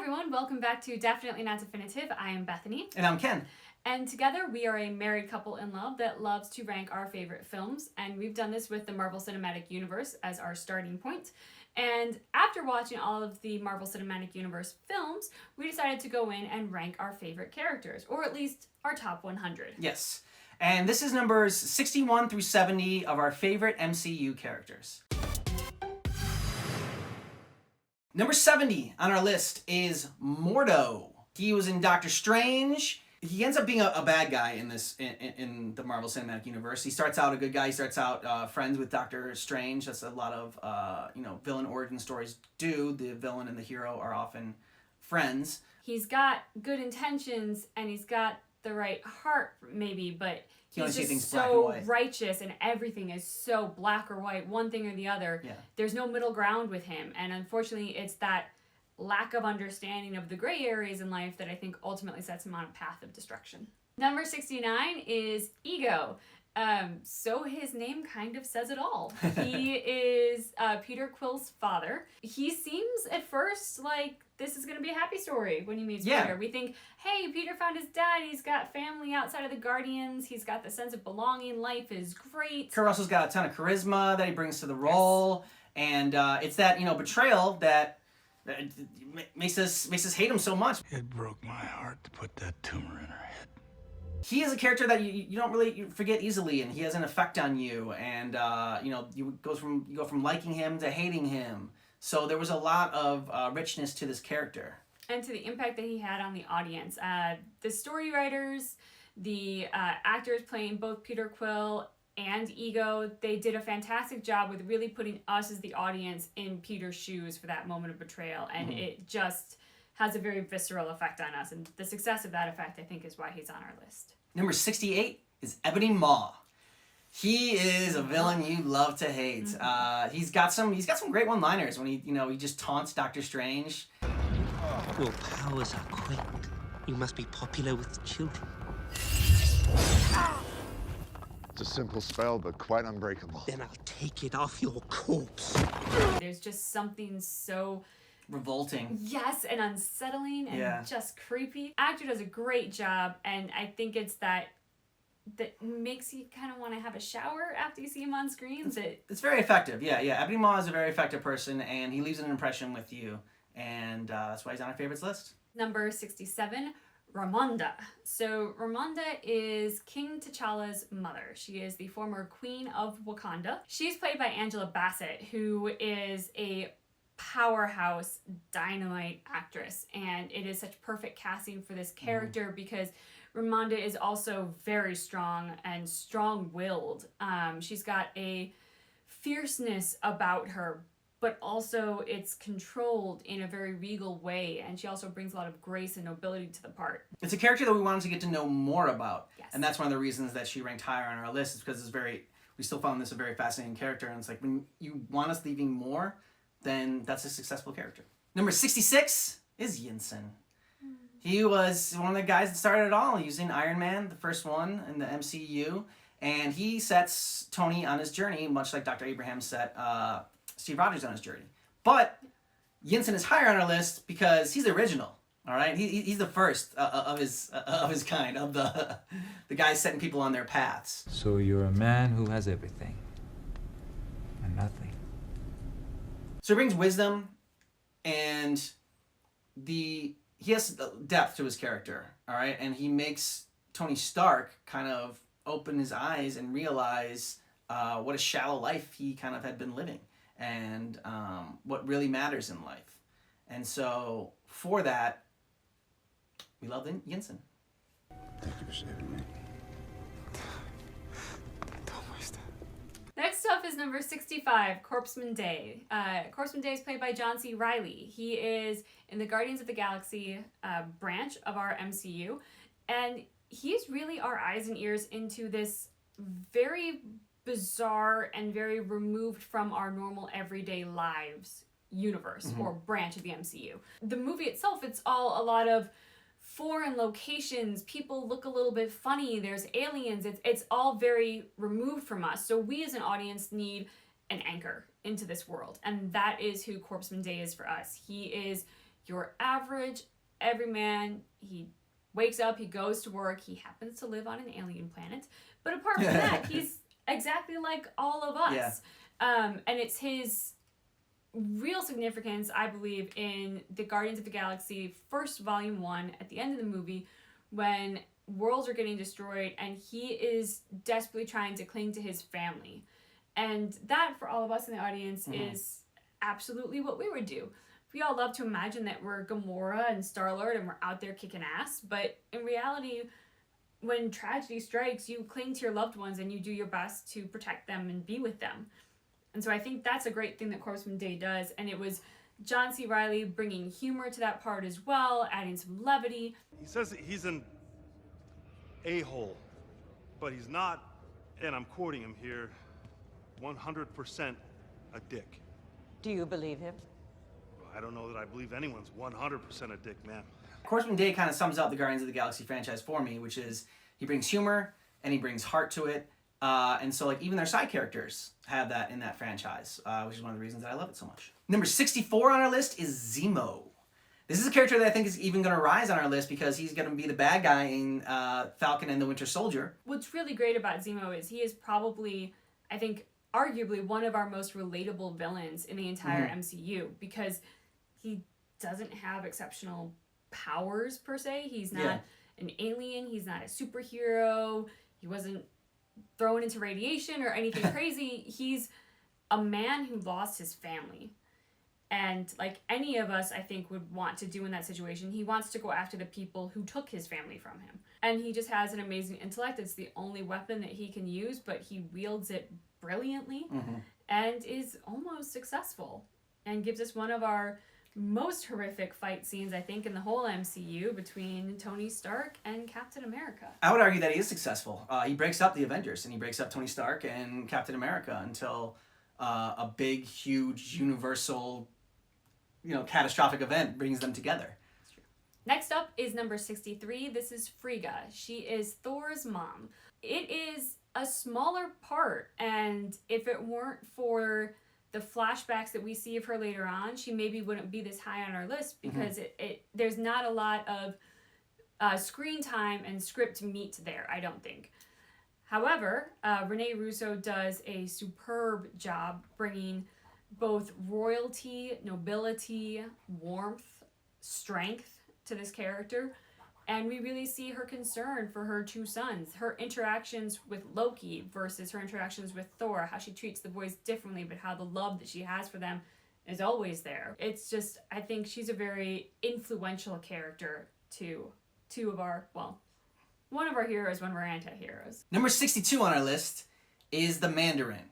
everyone, welcome back to Definitely Not Definitive. I am Bethany. And I'm Ken. And together we are a married couple in love that loves to rank our favorite films. And we've done this with the Marvel Cinematic Universe as our starting point. And after watching all of the Marvel Cinematic Universe films, we decided to go in and rank our favorite characters, or at least our top 100. Yes. And this is numbers 61 through 70 of our favorite MCU characters. Number 70 on our list is Mordo. He was in Doctor Strange. He ends up being a bad guy in this in the Marvel Cinematic Universe. He starts out a good guy. He starts out friends with Doctor Strange. That's a lot of villain origin stories do. The villain and the hero are often friends. He's got good intentions and he's got the right heart, maybe, but he's just so righteous and everything is so black or white, one thing or the other. Yeah. There's no middle ground with him. And unfortunately, it's that lack of understanding of the gray areas in life that I think ultimately sets him on a path of destruction. Number 69 is Ego. So his name kind of says it all. He is Peter Quill's father. He seems at first like this is going to be a happy story when he meets Peter. We think, hey, Peter found his dad. He's got family outside of the Guardians. He's got the sense of belonging. Life is great. Kurt Russell's got a ton of charisma that he brings to the role. Yes. And it's that, betrayal that makes us hate him so much. It broke my heart to put that tumor in her head. He is a character that you don't really forget easily, and he has an effect on you. And you go from liking him to hating him. So there was a lot of richness to this character, and to the impact that he had on the audience. The story writers, the actors playing both Peter Quill and Ego, they did a fantastic job with really putting us as the audience in Peter's shoes for that moment of betrayal, and it just has a very visceral effect on us, and the success of that effect, I think, is why he's on our list. Number 68 is Ebony Maw. He is a villain you love to hate. He's got some great one-liners when he just taunts Doctor Strange. Your powers are great. You must be popular with children. It's a simple spell, but quite unbreakable. Then I'll take it off your corpse. There's just something so revolting. Yes, and unsettling and just creepy. Actor does a great job, and I think it's that makes you kind of want to have a shower after you see him on screen. It's very effective. Yeah. Ebony Maw is a very effective person, and he leaves an impression with you, and that's why he's on our favorites list. Number 67, Ramonda. So Ramonda is King T'Challa's mother. She is the former Queen of Wakanda. She's played by Angela Bassett, who is a powerhouse dynamite actress, and it is such perfect casting for this character because Ramonda is also very strong and strong-willed. She's got a fierceness about her, but also it's controlled in a very regal way, and she also brings a lot of grace and nobility to the part. It's a character that we wanted to get to know more about, yes. And that's one of the reasons that she ranked higher on our list, is because we still found this a very fascinating character, and it's like when you want us leaving more, then that's a successful character. Number 66 is Yinsen. He was one of the guys that started it all using Iron Man, the first one in the MCU, and he sets Tony on his journey, much like Dr. Abraham set Steve Rogers on his journey. But Yinsen is higher on our list because he's the original. All right, he's the first of his kind, of the guys setting people on their paths. So you're a man who has everything and nothing. So he brings wisdom, and he has depth to his character, all right? And he makes Tony Stark kind of open his eyes and realize what a shallow life he kind of had been living, and what really matters in life. And so for that, we love Yinsen. Thank you for saving me. Next up is number 65, Corpseman Day. Corpseman Day is played by John C. Reilly. He is in the Guardians of the Galaxy branch of our MCU, and he's really our eyes and ears into this very bizarre and very removed from our normal everyday lives universe or branch of the MCU. The movie itself, it's all a lot of foreign locations, people look a little bit funny, there's aliens, it's all very removed from us. So we as an audience need an anchor into this world, and that is who Corpseman Day is for us. He is your average everyman. He wakes up, he goes to work, he happens to live on an alien planet. But apart from that, he's exactly like all of us. And it's his real significance, I believe, in the Guardians of the Galaxy first volume 1 at the end of the movie, when worlds are getting destroyed and he is desperately trying to cling to his family. And that, for all of us in the audience, is absolutely what we would do. We all love to imagine that we're Gamora and Star-Lord and we're out there kicking ass, but in reality, when tragedy strikes, you cling to your loved ones and you do your best to protect them and be with them. And so I think that's a great thing that Corpsman Day does, and it was John C. Reilly bringing humor to that part as well, adding some levity. He says that he's an a-hole, but he's not, and I'm quoting him here, 100% a dick. Do you believe him? I don't know that I believe anyone's 100% a dick, man. Corpsman Day kind of sums up the Guardians of the Galaxy franchise for me, which is he brings humor and he brings heart to it. And so, like, even their side characters have that in that franchise, which is one of the reasons that I love it so much. Number 64 on our list is Zemo. This is a character that I think is even going to rise on our list because he's going to be the bad guy in Falcon and the Winter Soldier. What's really great about Zemo is he is probably, I think, arguably one of our most relatable villains in the entire MCU, because he doesn't have exceptional powers per se. He's not an alien. He's not a superhero. He wasn't thrown into radiation or anything crazy. He's a man who lost his family. And like any of us, I think, would want to do in that situation, he wants to go after the people who took his family from him. And he just has an amazing intellect. It's the only weapon that he can use, but he wields it brilliantly and is almost successful, and gives us one of our most horrific fight scenes, I think, in the whole MCU between Tony Stark and Captain America. I would argue that he is successful. He breaks up the Avengers, and he breaks up Tony Stark and Captain America until a big, huge, universal, catastrophic event brings them together. Next up is number 63. This is Frigga. She is Thor's mom. It is a smaller part, and if it weren't for the flashbacks that we see of her later on, she maybe wouldn't be this high on our list, because there's not a lot of screen time and script meat there, I don't think. However, Rene Russo does a superb job bringing both royalty, nobility, warmth, strength to this character, and we really see her concern for her two sons, her interactions with Loki versus her interactions with Thor, how she treats the boys differently, but how the love that she has for them is always there. It's just, I think she's a very influential character to one of our heroes, one of our anti-heroes. Number 62 on our list is the Mandarin.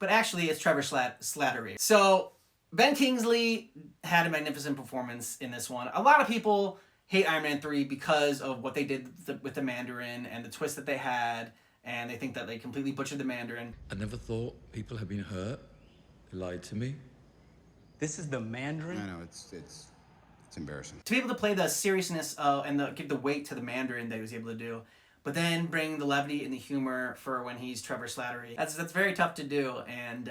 But actually, it's Trevor Slattery. So, Ben Kingsley had a magnificent performance in this one. A lot of people hate Iron Man 3 because of what they did with the Mandarin and the twist that they had, and they think that they completely butchered the Mandarin. I never thought people had been hurt. They lied to me. This is the Mandarin? I know, it's embarrassing. To be able to play the seriousness and give the weight to the Mandarin that he was able to do, but then bring the levity and the humor for when he's Trevor Slattery. That's very tough to do, and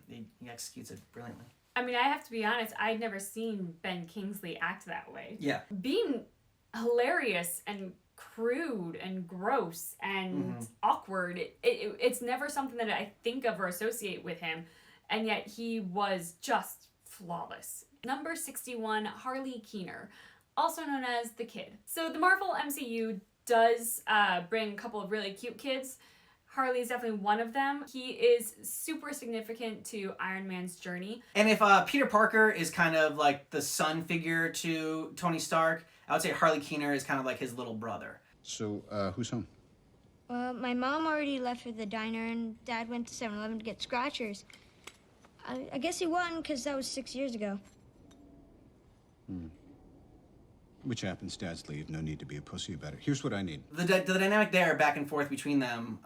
he executes it brilliantly. I mean, I have to be honest, I'd never seen Ben Kingsley act that way. Yeah. Being hilarious and crude and gross and awkward, it's never something that I think of or associate with him, and yet he was just flawless. Number 61, Harley Keener, also known as the Kid. So the Marvel MCU does bring a couple of really cute kids. Harley is definitely one of them. He is super significant to Iron Man's journey. And if Peter Parker is kind of like the son figure to Tony Stark, I would say Harley Keener is kind of like his little brother. So, who's home? My mom already left for the diner, and Dad went to 7-Eleven to get scratchers. I guess he won, because that was 6 years ago. Which happens, dads leave. No need to be a pussy about it. Here's what I need. The dynamic there, back and forth between them,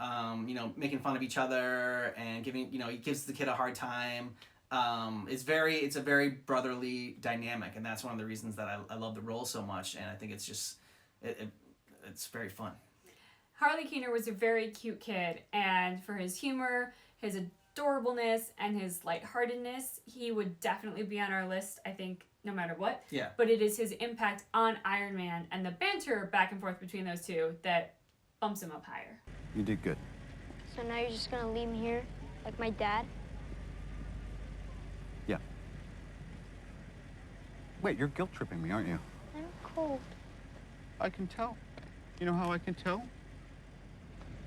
making fun of each other and giving, he gives the kid a hard time. It's a very brotherly dynamic, and that's one of the reasons that I love the role so much, and I think it's just, it's very fun. Harley Keener was a very cute kid, and for his humor, his adorableness, and his lightheartedness, he would definitely be on our list, I think, no matter what. Yeah. But it is his impact on Iron Man and the banter back and forth between those two that bumps him up higher. You did good. So now you're just gonna leave me here, like my dad? Yeah. Wait, you're guilt tripping me, aren't you? I'm cold. I can tell. You know how I can tell?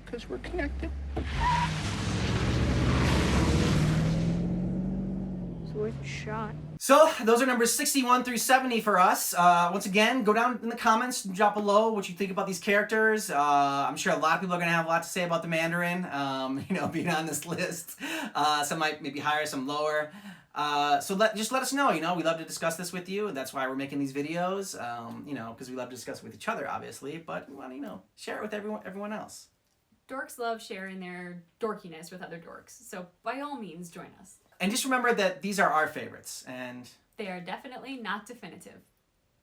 Because we're connected. It's worth a shot. So those are numbers 61 through 70 for us. Once again, go down in the comments and drop below what you think about these characters. I'm sure a lot of people are going to have a lot to say about the Mandarin, you know, being on this list. Some might maybe higher, some lower. So just let us know, you know, we love to discuss this with you. That's why we're making these videos, you know, because we love to discuss it with each other, obviously, but we want to, you know, share it with everyone else. Dorks love sharing their dorkiness with other dorks, so by all means, join us. And just remember that these are our favorites, and They are definitely not definitive.